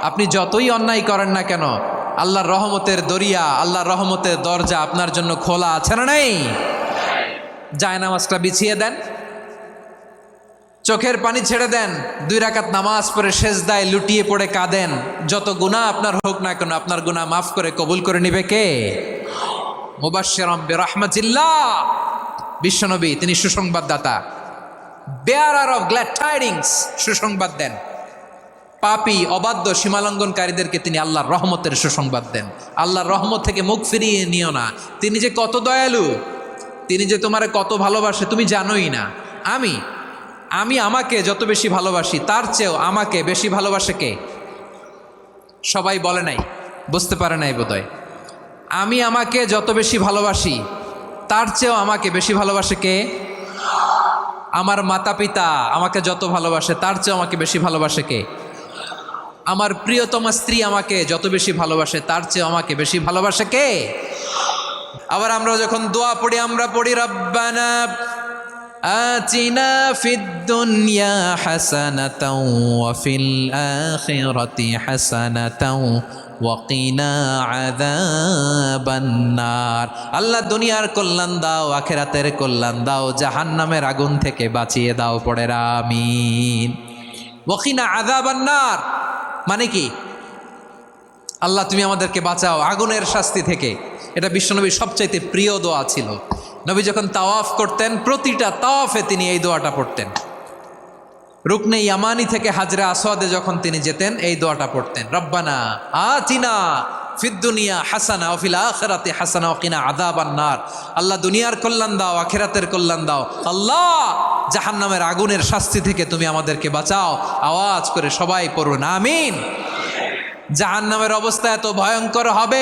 আপনি যতই অন্যায় করেন না কেন, আল্লাহর রহমতের দরিয়া, আল্লাহর রহমতের দরজা আপনার জন্য খোলা আছে না নেই? জায়নামাজটা বিছিয়ে দেন, চোখের পানি ছেড়ে দেন, 2 রাকাত নামাজ পড়ে সেজদায় লুটিয়ে পড়ে কাঁদেন। যত গুনাহ আপনার হোক না কেন, আপনার গুনাহ মাফ করে কবুল করে নিবে কে? মুবাশশিরাম বিরহমাতিল্লাহ, বিশ্বনবী তিনি সুসংবাদদাতা, বেয়ারার অফ গ্ল্যাড টাইডিংস, সুসংবাদ দেন। পাপী অবাধ্য সীমালঙ্ঘনকারীদেরকে তিনি আল্লাহর রহমতের সুসংবাদ দেন। আল্লাহর রহমত থেকে মুখ ফিরিয়ে নিও না। তিনি যে কত দয়ালু, তিনি যে তোমারে কত ভালোবাসে তুমি জানোই না। আমি আমাকে যত বেশি ভালোবাসি তার চেয়েও আমাকে বেশি ভালোবাসে কে? সবাই বলে নাই, বুঝতে পারে নাই বোধহয়। আমি আমাকে যত বেশি ভালোবাসি তার চেয়েও আমাকে বেশি ভালোবাসে কে? আমার মাতা পিতা আমাকে যত ভালোবাসে তার চেয়েও আমাকে বেশি ভালোবাসে কে? আমার প্রিয়তমা স্ত্রী আমাকে যত বেশি ভালোবাসে তার চেয়েও আমাকে বেশি ভালোবাসে কে? আবার আমরা যখন দোয়া পড়ি, আমরা পড়ি রব্বানা আতিনা ফিদ দুনিয়া হাসানাতাও ওয়া ফিল আখিরাতি হাসানাতাও ওয়া কিনা আযাবান নার। আল্লাহ দুনিয়ার কল্যাণ দাও, আখিরাতের কল্যাণ দাও, জাহান্নামের আগুন থেকে বাঁচিয়ে দাও। পড়ে আমিন। ওয়া কিনা আযাবান নার মানে কি? আল্লাহ তুমি আমাদেরকে বাঁচাও আগুনের শাস্তি থেকে। এটা বিশ্বনবীর সবচাইতে প্রিয় দোয়া ছিল। নবী যখন তাওয়াফ করতেন, প্রতিটা তাওয়াফে তিনি এই দোয়াটা পড়তেন। রুকনে ইয়ামানি থেকে হাজরা আসওয়াদে যখন তিনি যেতেন, এই দোয়াটা পড়তেন, রব্বানা আতিনা ফিদ দুনিয়া হাসানা ওয়া ফিল আখিরাতি হাসানা ওয়া কিনা আযাবান নার। আল্লাহ দুনিয়ার কল্যাণ দাও, আখিরাতের কল্যাণ দাও। আল্লাহ জাহান্নামের আগুনের শাস্তি থেকে তুমি আমাদেরকে বাঁচাও। আওয়াজ করে সবাই পড়ুন আমিন। জাহান্নামের অবস্থা এত ভয়ঙ্কর হবে,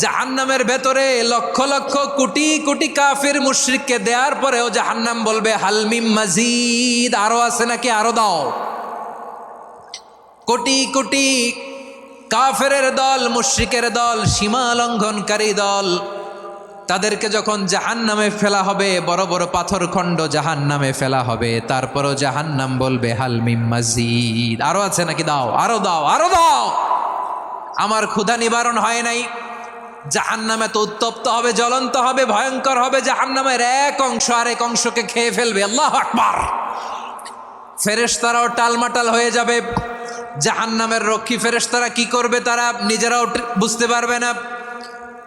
জাহান্নামের ভেতরে লক্ষ লক্ষ কোটি কোটি কাফির মুশরিককে দেওয়ার পরেও জাহান্নাম বলবে হালমিম মাজিদ, আরো আছে নাকি, আরো দাও। কোটি কোটি কাফেরের দল, মুশরিকের দল, সীমা লঙ্ঘনকারী দল, তাদেরকে যখন জাহান্নামে ফেলা হবে, বড় বড় পাথর খণ্ড জাহান্নামে ফেলা হবে, তারপরও জাহান্নাম বলবে হালমিম মাজিদ, আরো আছে নাকি, দাও, আরো দাও, আরো দাও। আমার ক্ষুধা নিবারণ হয় নাই। জাহান্নামে তো উত্তপ্ত হবে, জ্বলন্ত হবে, ভয়ঙ্কর হবে। জাহান্নামের এক অংশ আরেক অংশকে খেয়ে ফেলবে। আল্লাহু আকবার। ফেরেশতারাও টালমাটাল হয়ে যাবে। জাহান্নামের রক্ষী ফেরেশতারা কি করবে তারা নিজেরাও বুঝতে পারবে না।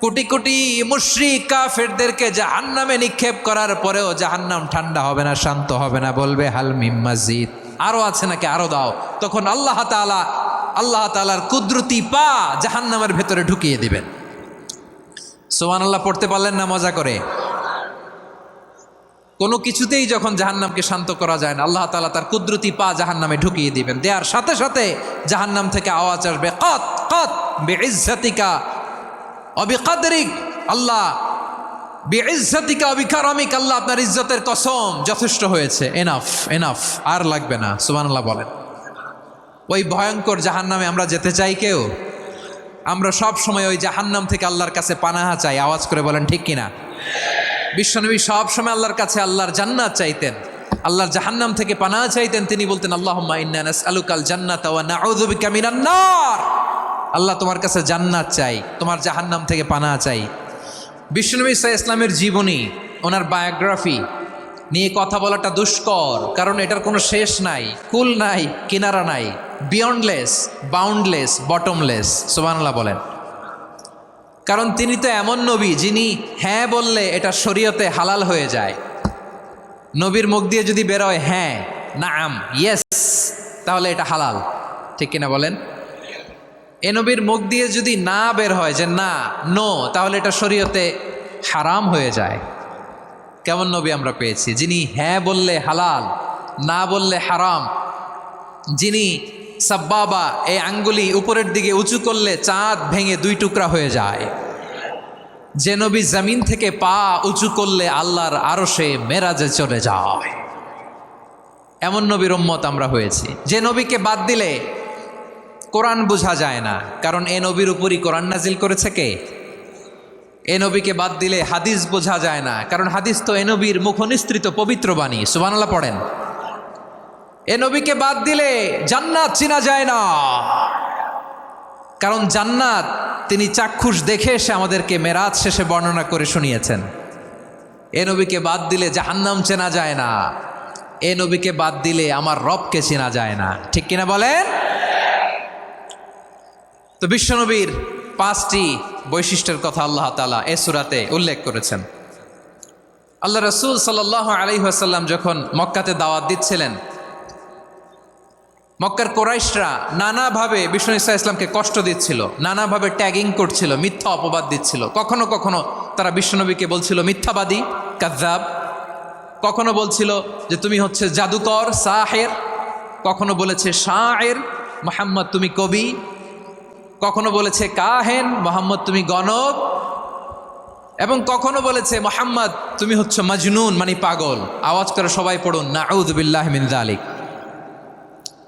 কোটি কোটি মুশরিক কাফেরদেরকে জাহান্নামে নিক্ষেপ করার পরেও জাহান্নাম ঠান্ডা হবে না, শান্ত হবে না, বলবে হাল মিম মাজিদ, আরো আছে নাকি, আরো দাও। তখন আল্লাহ তাআলার কুদরতি পা জাহান্নামের ভেতরে ঢুকিয়ে দিবেন। সুবহানাল্লাহ পড়তে পারলেন না মজা করে? কোনো কিছুতেই যখন জাহান্নামকে শান্ত করা যায় না, আল্লাহ তাআলা তার কুদরতি পা জাহান্নামে ঢুকিয়ে দিবেন। দেওয়ার সাথে সাথে জাহান্নাম থেকে আওয়াজ আসবে, কত কত বিইজ্জাতিকা ওয়া বিকদরিক, আল্লাহ বিইজ্জাতিকা ওয়া বিকারামিক, আল্লাহ আপনার ইজ্জতের কসম, যথেষ্ট হয়েছে, এনাফ এনাফ, আর লাগবে না। সুবহানাল্লাহ বলেন। ওই ভয়ঙ্কর জাহান্নামে আমরা যেতে চাই কেউ? আমরা সব সময় ওই জাহান্নাম থেকে আল্লাহর কাছে পানাহা চাই। আওয়াজ করে বলেন ঠিক কিনা? বিশ্বনবী সব সময় আল্লাহর কাছে আল্লাহর জান্নাত চাইতেন, আল্লাহর জাহান্নাম থেকে পানাহা চাইতেন। তিনি বলতেন আল্লাহুম্মা ইন্না নাসআলুকাল জান্নাতা ওয়া নাউযু বিকা মিনান নার। আল্লাহ তোমার কাছে জান্নাত চাই, তোমার জাহান্নাম থেকে পানাহা চাই। বিশ্বনবী সাল্লাল্লাহু আলাইহি ইসলামের জীবনী, ওনার বায়োগ্রাফি নিয়ে কথা বলাটা দুষ্কর, কারণ এটার কোনো শেষ নাই, কুল নাই, কিনারা নাই, বিয়ন্ডলেস, বাউন্ডলেস, বটমলেস। সুবহানাল্লাহ বলেন। কারণ তিনি তো এমন নবী যিনি হ্যাঁ বললে এটা শরীয়তে হালাল হয়ে যায়। নবীর মুখ দিয়ে যদি বেরোয় হ্যাঁ, নাম, ইয়েস, তাহলে এটা হালাল, ঠিক কিনা বলেন? এ নবীর মুখ দিয়ে যদি না বের হয় যে না, নো, তাহলে এটা শরীয়তে হারাম হয়ে যায়। কেমন নবী আমরা পেয়েছি, যিনি হ্যাঁ বললে হালাল, না বললে হারাম, যিনি সাব্বাবা, এই আঙ্গুলি উপরের দিকে উঁচু করলে চাঁদ ভেঙে 2 টুকরা হয়ে যায়, যে নবী জমিন থেকে পা উঁচু করলে আল্লাহর আরশে মেরাজে চলে যায়, এমন নবীর উম্মত আমরা হয়েছি। যে নবীকে বাদ দিলে কোরআন বোঝা যায় না, কারণ এ নবীর উপরই কোরআন নাজিল করেছে কে? এ নবীকে বাদ দিলে হাদিস বোঝা যায় না, কারণ হাদিস তো এ নবীর মুখনিসৃত পবিত্র বাণী। সুবহানাল্লাহ পড়েন। এ নবীকে বাদ দিলে জান্নাত চিনা যায় না, কারণ জান্নাত তিনি চাক্ষুষ দেখে এসে আমাদেরকে মেরাজ শেষে বর্ণনা করে শুনিয়েছেন। এ নবীকে বাদ দিলে জাহান্নাম চেনা যায় না, এ নবীকে বাদ দিলে আমার রবকে চেনা যায় না, ঠিক কিনা বলেন? তো বিশ্বনবীর 5টি বৈশিষ্ট্যের কথা আল্লাহ তাআলা এ সূরাতে উল্লেখ করেছেন। আল্লাহ রাসূল সাল্লাল্লাহু আলাইহি ওয়াসাল্লাম যখন মক্কাতে দাওয়াত দিচ্ছিলেন, মক্কার কোরাইশরা নানাভাবে বিষ্ণু ঈসা ইসলামকে কষ্ট দিচ্ছিল, নানাভাবে ট্যাগিং করছিল, মিথ্যা অপবাদ দিচ্ছিল। কখনো কখনো তারা বিশ্বনবীকে বলছিল মিথ্যাবাদী, কাযযাব। কখনো বলছিল যে তুমি হচ্ছে জাদুকর, সাহের। কখনো বলেছে শায়ের, মুহাম্মদ তুমি কবি। কখনো বলেছে কাহেন, মুহাম্মদ তুমি গণক। এবং কখনো বলেছে মুহাম্মদ তুমি হচ্ছে মাজনুন, মানে পাগল। আওয়াজ করে সবাই পড়ুন নাউযু বিল্লাহি মিন যালিক।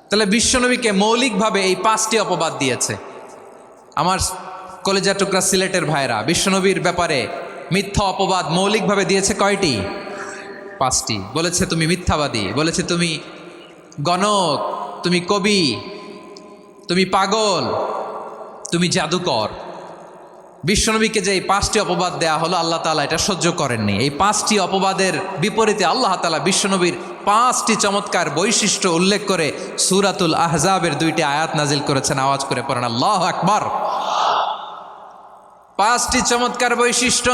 তাহলে বিশ্বনবীকে মৌলিকভাবে এই 5টি অপবাদ দিয়েছে। আমার কলেজা টুকরা সিলেটের ভাইরা, বিশ্বনবীর ব্যাপারে মিথ্যা অপবাদ মৌলিকভাবে দিয়েছে কয়টি? 5টি। বলেছে তুমি মিথ্যাবাদী, বলেছে তুমি গণক, তুমি কবি, তুমি পাগল, তুমি জাদুকর। বিশ্বনবীকে যে এই 5টি অপবাদ দেয়া হলো, আল্লাহ তাআলা এটা সহ্য করেননি। এই 5টি অপবাদের বিপরীতে আল্লাহ তাআলা বিশ্বনবীর 5টি চমৎকার বৈশিষ্ট্য উল্লেখ করে সূরাতুল আহজাবের 2টি আয়াত নাজিল করেছেন। আওয়াজ করে পড়েন আল্লাহু আকবার। 5টি চমৎকার বৈশিষ্ট্য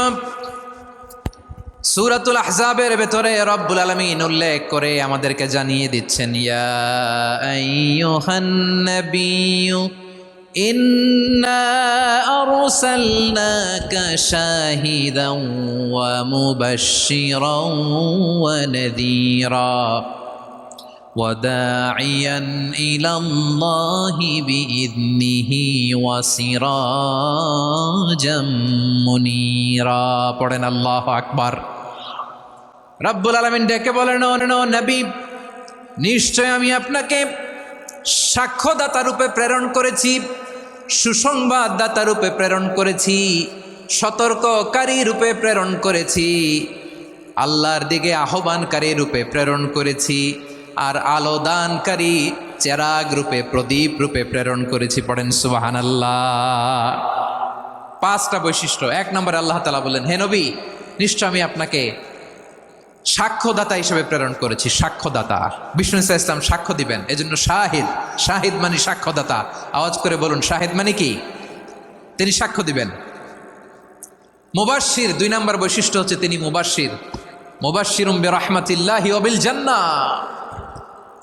সূরাতুল আহজাবের ভেতরে রব্বুল আলামিন উল্লেখ করে আমাদেরকে জানিয়ে দিচ্ছেন, ইয়া আইয়ুহান নাবিয়্যু ইন্না আরসালনাকা শাহিদান ওয়া মুবাশশিরান ওয়া নাযীরা ওয়া দাঈয়ান ইলাল্লাহি বিইذনিহি ওয়া সিরাজাম মুনীরা। পড়েন আল্লাহু আকবার। রব্বুল আলামিন ডেকে বলেন, ও নবী, নিশ্চয় আমি আপনাকে সাক্ষ্যদাতা রূপে প্রেরণ করেছি, সুসংবাদদাতা রূপে প্রেরণ করেছি, সতর্ককারী রূপে প্রেরণ করেছি, আল্লাহর দিকে আহ্বানকারী রূপে প্রেরণ করেছি, আর আলো দানকারী চেরাগ রূপে, প্রদীপ রূপে প্রেরণ করেছি। পড়েন সুবহানাল্লাহ। 5টা বৈশিষ্ট্য। 1 নম্বরে আল্লাহ তাআলা বলেন, হে নবী, নিশ্চয় আমি আপনাকে সাক্ষ্যদাতা হিসেবে প্রেরণ করেছি। সাক্ষ্যদাতা, বিষ্ণু ঈসা ইসলাম সাক্ষ্য দিবেন, এজন্য শাহিদ। শাহিদ মানে সাক্ষ্যদাতা। আওয়াজ করে বলুন শাহিদ মানে কি? তিনি সাক্ষ্য দিবেন। মুবাশশির, 2 নম্বর বৈশিষ্ট্য হচ্ছে তিনি মুবাশশির। মুবাশশিরুম বিরাহমাতিল্লাহি ওয়া বিল জান্নাহ।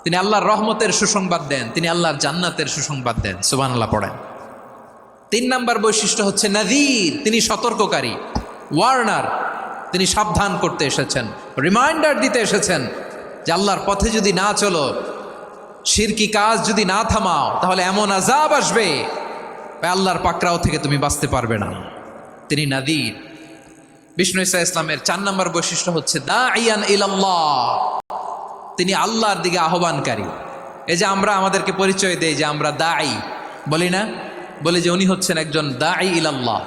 তিনি আল্লাহর রহমতের সুসংবাদ দেন, তিনি আল্লাহর জান্নাতের সুসংবাদ দেন। সুবহানাল্লাহ পড়েন। 3 নম্বর বৈশিষ্ট্য হচ্ছে নাযীর, তিনি সতর্ককারী, ওয়ার্নার। তিনি সাবধান করতে এসেছেন, রিমাইন্ডার দিতে এসেছেন যে আল্লাহর পথে যদি না চলো, শিরকি কাজ যদি না থামাও, তাহলে এমন আযাব আসবে আল্লাহর পাকড়াও থেকে তুমি বাঁচতে পারবে না। তিনি নাযীর। বিষ্ণু ঈসা ইসলামের 4 নম্বর বৈশিষ্ট্য হচ্ছে দাঈয়ান ইলাল্লাহ, তিনি আল্লাহর দিকে আহ্বানকারী। এই যে আমরা আমাদেরকে পরিচয় দেই যে আমরা দাঈ, বলি না? বলি যে উনি হচ্ছেন একজন দাঈ ইলাল্লাহ।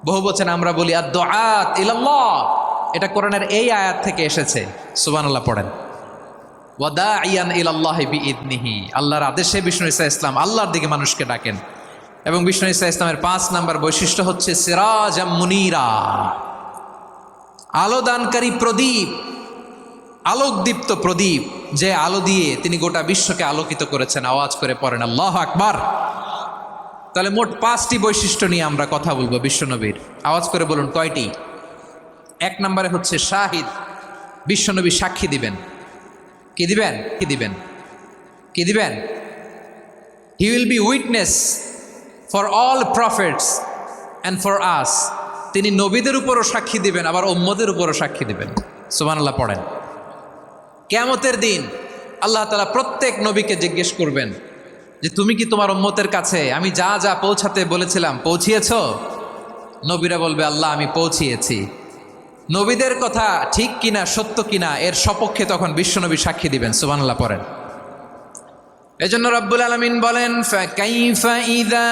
বহু বচনে আমরা বলি আদ-দুআত ইলাল্লাহ। এটা কোরআনের এই আয়াত থেকে এসেছে। সুবহানাল্লাহ পড়েন। ওয়া দাঈয়ান ইলাল্লাহি বিইذনিহি, আল্লাহর আদেশে বিষ্ণু ঈসা ইসলাম আল্লাহর দিকে মানুষকে ডাকেন। এবং বিষ্ণু ঈসা ইসলামের 5 নম্বর বৈশিষ্ট্য হচ্ছে সিরাজাম মুনীরা, আলো দানকারী প্রদীপ, আলোকদীপ্ত প্রদীপ, যে আলো দিয়ে তিনি গোটা বিশ্বকে আলোকিত করেছেন। আওয়াজ করে পড়েন আল্লাহু আকবার। তাহলে মোট 5টি বৈশিষ্ট্য নিয়ে আমরা কথা বলবো বিশ্বনবীর। আওয়াজ করে বলুন কয়টি? 1 নম্বরে হচ্ছে শাহিদ, বিশ্বনবী সাক্ষী দিবেন। কি দিবেন? কি দিবেন? কি দিবেন? He will be witness for all prophets and for us. তিনি নবীদের উপরও সাক্ষী দিবেন, আবার উম্মতের উপরও সাক্ষী দিবেন। সুবহানাল্লাহ পড়েন। কিয়ামতের দিন আল্লাহ তাআলা প্রত্যেক নবীকে জিজ্ঞেস করবেন যে তুমি কি তোমার উম্মতের কাছে আমি যা যা পৌঁছাতে বলেছিলাম পৌঁছিয়েছ? নবীরা বলবে আল্লাহ আমি পৌঁছিয়েছি। নবীদের কথা ঠিক কিনা, সত্য কিনা, এর সপক্ষে তখন বিশ্বনবী সাক্ষী দিবেন। সুবহানাল্লাহ পড়েন। এজন্য রব্বুল আলামিন বলেন, ফাকাইফা ইযা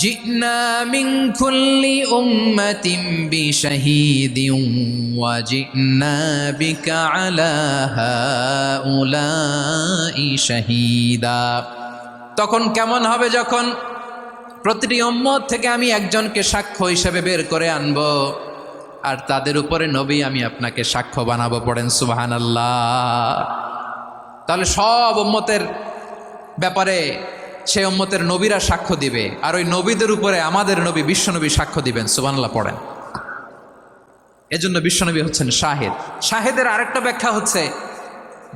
জিনা মিন কুল্লি উম্মাতিন বিশাহীদিন ওয়া জিনা বিকা আলা হাউলাই শাহীদা। তখন কেমন হবে যখন প্রতিটি উম্মত থেকে আমি একজনকে সাক্ষ্য হিসেবে বের করে আনবো, আর তাদের উপরে নবী আমি আপনাকে সাক্ষ্য বানাবো। পড়েন সুবহানাল্লাহ। তাহলে সব উম্মতের ব্যাপারে সে উম্মতের নবীরা সাক্ষ্য দিবে, আর ওই নবীদের উপরে আমাদের নবী বিশ্বনবী সাক্ষ্য দিবেন। সুবহানাল্লাহ পড়েন। এজন্য বিশ্বনবী হচ্ছেন শাহেদ। শাহেদের আরেকটা ব্যাখ্যা হচ্ছে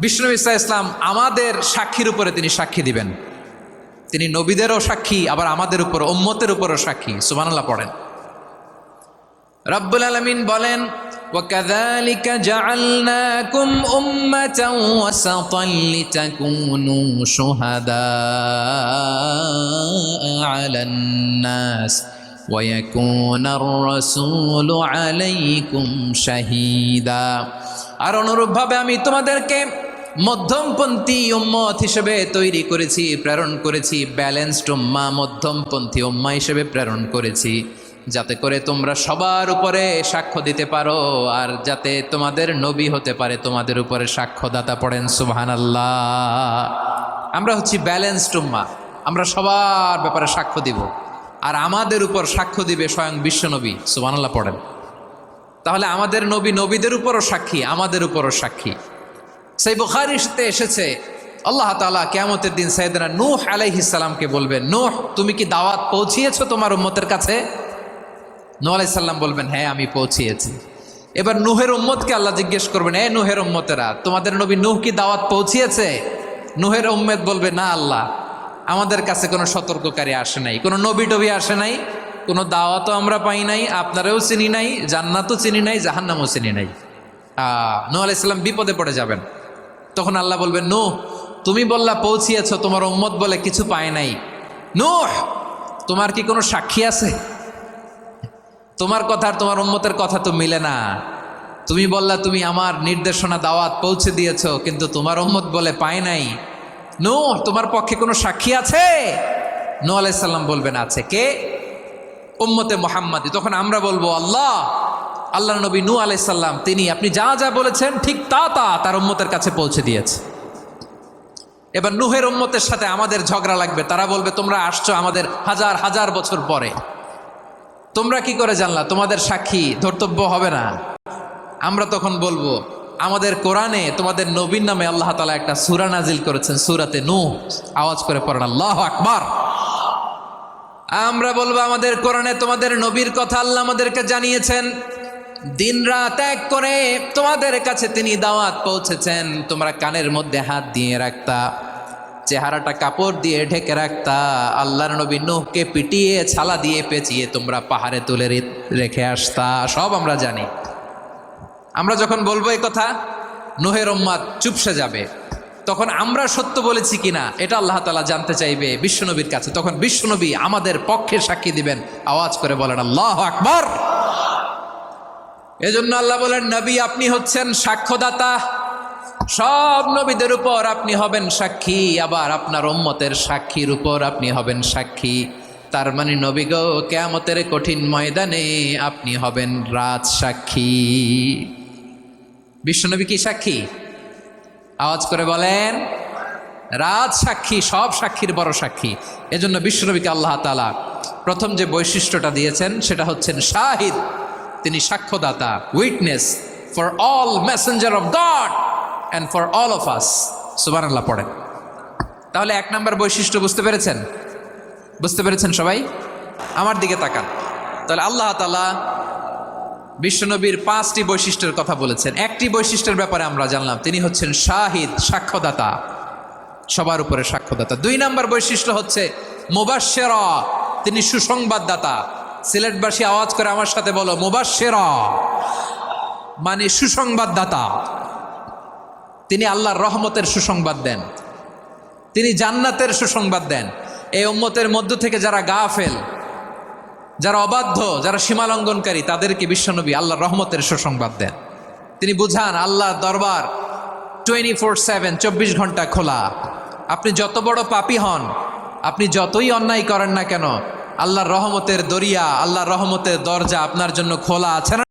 বিশ্বনবী সাল্লাল্লাহু আলাইহি ওয়াসাল্লাম আমাদের সাক্ষীর উপরে তিনি সাক্ষী দিবেন। তিনি নবীদেরও সাক্ষী, আবার আমাদের উপর উম্মতের উপরও সাক্ষী। সুবহানাল্লাহ পড়েন। রব্বুল আলামিন বলেন, وَكَذَلِكَ جَعَلْنَاكُمْ أُمَّةً وَسَطًا لِتَكُونُوا شُهَدَاءَ عَلَى النَّاسِ وَيَكُونَ الرَّسُولُ عَلَيْكُمْ شَهِيدًا। আর অনুরূপভাবে আমি তোমাদেরকে মধ্যমপন্থী উম্মত হিসেবে তৈরি করেছি, প্রেরণ করেছি। ব্যালেন্সড উম্মাহ, মধ্যমপন্থী উম্মাহ হিসেবে প্রেরণ করেছি, যাতে করে তোমরা সবার উপরে সাক্ষ্য দিতে পারো, আর যাতে তোমাদের নবী হতে পারে তোমাদের উপরে সাক্ষ্যদাতা। পড়েন সুবহানাল্লাহ। আমরা হচ্ছি ব্যালেন্সড উম্মাহ, আমরা সবার ব্যাপারে সাক্ষ্য দিব, আর আমাদের উপর সাক্ষ্য দিবে স্বয়ং বিশ্বনবী। সুবহানাল্লাহ পড়েন। তাহলে আমাদের নবী নবীদের উপরও সাক্ষী, আমাদের উপরও সাক্ষী। সেই বুখারীতে এসেছে আল্লাহ তাআলা কিয়ামতের দিন সাইয়েদনা নূহ আলাইহিস সালামকে বলবেন, নূহ তুমি কি দাওয়াত পৌঁছিয়েছো তোমার উম্মতের কাছে? নূহ আলাইহিস সালাম বলবেন, হ্যাঁ আমি পৌঁছিয়েছি। এবার নূহের উম্মতকে আল্লাহ জিজ্ঞেস করবেন, এ নূহের উম্মতেরা, তোমাদের নবী নূহ কি দাওয়াত পৌঁছিয়েছে? নূহের উম্মত বলবে, না আল্লাহ, আমাদের কাছে কোনো সতর্ককারী আসে নাই, কোনো নবী টবি আসে নাই, কোনো দাওয়াতও আমরা পাই নাই, আপনারাও চিনি নাই, জান্নাতও চিনি নাই, জাহান্নামও চিনি নাই। নূহ আলাইহিস সালাম বিপদে পড়ে যাবেন। তখন আল্লাহ বলবেন, নূহ তুমি বললা পৌঁছিয়েছো, তোমার উম্মত বলে কিছু পায় নাই। নূহ তোমার কি কোনো সাক্ষী আছে? তোমার কথা আর তোমার উম্মতের কথা তো মিলে না। তুমি বললা তুমি আমার নির্দেশনা দাওয়াত পৌঁছে দিয়েছো, কিন্তু তোমার উম্মত বলে পায় নাই। নূহ তোমার পক্ষে কোনো সাক্ষী আছে? নূহ আলাইহিস সালাম বলবেন, আছে। কে? উম্মতে মুহাম্মাদি। তখন আমরা বলবো, আল্লাহ নবী নূহ আলাইহিস সালাম তিনি আপনি যা যা বলেছেন ঠিক তা তার উম্মতের কাছে পৌঁছে দিয়েছে। এবার নূহের উম্মতের সাথে আমাদের ঝগড়া লাগবে। তারা বলবে, তোমরা আসছো আমাদের হাজার হাজার বছর পরে, তোমরা কি করে জানলা? তোমাদের সাক্ষী ধর্তব্য হবে না। আমরা তখন বলবো, আমাদের কোরআনে তোমাদের নবীর নামে আল্লাহ তাআলা একটা সূরা নাজিল করেছেন, সূরাতে নূহ। আওয়াজ করে পড়েন আল্লাহু আকবার। আমরা বলবো, আমাদের কোরআনে তোমাদের নবীর কথা আল্লাহ আমাদেরকে জানিয়েছেন, দিন রাত এক করে তোমাদের কাছে তিনি দাওয়াত পৌঁছেছেন। তোমরা কানের মধ্যে হাত দিয়ে রাখতা, চেহারাটা কাপড় দিয়ে ঢেকে রাখতা, আল্লাহর নবী নূহকে পিটিয়ে ছালা দিয়ে পেঁচিয়ে তোমরা পাহাড়ে তুলে রেখে আসতা। সব আমরা জানি। আমরা যখন বলবো এই কথা, নূহের উম্মত চুপসে যাবে। তখন আমরা সত্য বলেছি কিনা এটা আল্লাহ তাআলা জানতে চাইবে বিশ্বনবীর কাছে। তখন বিশ্বনবী আমাদের পক্ষে সাক্ষী দিবেন। আওয়াজ করে বলেন আল্লাহু আকবার। এজন্য আল্লাহ বলেন, নবী আপনি হচ্ছেন সাক্ষ্যদাতা, সব নবীদের উপর আপনি হবেন সাক্ষী, আবার আপনার উম্মতের সাক্ষীর উপর আপনি হবেন সাক্ষী। তার মানে নবী গো, কিয়ামতের কঠিন ময়দানে আপনি হবেন রাজ সাক্ষী। বিশ্বনবী কি সাক্ষী? আওয়াজ করে বলেন, রাজ সাক্ষী, সব সাক্ষীর বড় সাক্ষী। এজন্য বিশ্বনবীকে আল্লাহ তাআলা প্রথম যে বৈশিষ্ট্যটা দিয়েছেন সেটা হচ্ছেন শাহিদ। তিনি সাক্ষ্যদাতা, witness for all messenger of God and for all of us. সুবহানাল্লাহ পড়েন। তাহলে এক নাম্বার বৈশিষ্ট্য বুঝতে পেরেছেন? বুঝতে পেরেছেন সবাই? আমার দিকে তাকান। তাহলে আল্লাহ তাআলা বিশ্বনবীর 5টি বৈশিষ্ট্যের কথা বলেছেন। একটি বৈশিষ্ট্যের ব্যাপারে আমরা জানলাম, তিনি হচ্ছেন শাহিদ, সাক্ষ্যদাতা, সবার উপরে সাক্ষ্যদাতা। 2 নাম্বার বৈশিষ্ট্য হচ্ছে মুবাশশিরা, তিনি সুসংবাদদাতা। সিলেটবাসী আওয়াজ করে আমার সাথে বলো, মুবাশশিরা মানে সুসংবাদদাতা। তিনি আল্লাহর রহমতের সুসংবাদ দেন, তিনি জান্নাতের সুসংবাদ দেন। এই উম্মতের মধ্য থেকে যারা গাফেল, যারা অবাধ্য, যারা সীমালঙ্ঘনকারী, তাদেরকে বিশ্বনবী আল্লাহর রহমতের সুসংবাদ দেন। তিনি বুঝান আল্লাহর দরবার 24/7, 24 ঘন্টা খোলা। আপনি যত বড় পাপী হন, আপনি যতই অন্যায় করেন না কেন, আল্লাহর রহমতের দরিয়া, আল্লাহর রহমতের দরজা আপনার জন্য খোলা আছে না?